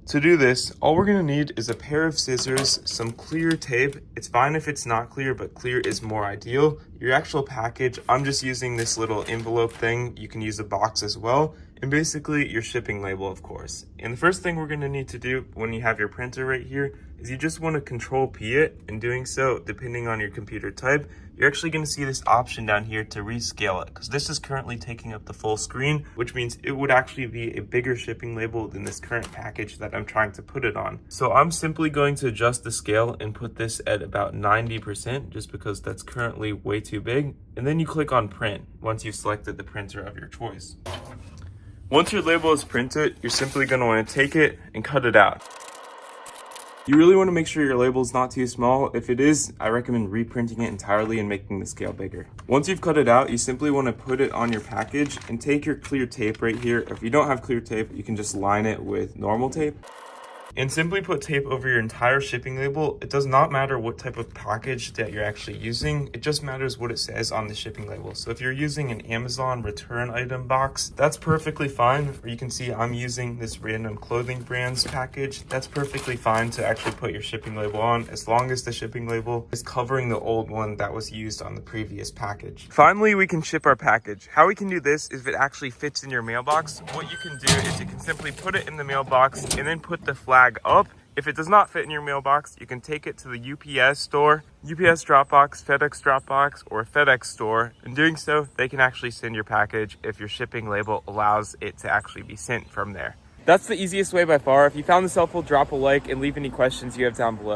To do this, all we're gonna need is a pair of scissors, some clear tape. It's fine if it's not clear, but clear is more ideal. Your actual package, I'm just using this little envelope thing. You can use a box as well. And basically your shipping label, of course. And the first thing we're gonna need to do when you have your printer right here is you just wanna Control P it. In doing so, depending on your computer type, you're actually gonna see this option down here to rescale it, because this is currently taking up the full screen, which means it would actually be a bigger shipping label than this current package that I'm trying to put it on. So I'm simply going to adjust the scale and put this at about 90%, just because that's currently way too big. And then you click on print once you've selected the printer of your choice. Once your label is printed, you're simply going to want to take it and cut it out. You really want to make sure your label is not too small. If it is, I recommend reprinting it entirely and making the scale bigger. Once you've cut it out, you simply want to put it on your package and take your clear tape right here. If you don't have clear tape, you can just line it with normal tape. And simply put tape over your entire shipping label. It does not matter what type of package that you're actually using. It just matters what it says on the shipping label. So if you're using an Amazon return item box, that's perfectly fine. Or you can see I'm using this random clothing brands package. That's perfectly fine to actually put your shipping label on, as long as the shipping label is covering the old one that was used on the previous package. Finally, we can ship our package. How we can do this is if it actually fits in your mailbox. What you can do is you can simply put it in the mailbox and then put the flag up. If it does not fit in your mailbox, you can take it to the UPS store, UPS Dropbox, FedEx Dropbox, or FedEx store. In doing so, they can actually send your package if your shipping label allows it to actually be sent from there. That's the easiest way by far. If you found this helpful, drop a like and leave any questions you have down below.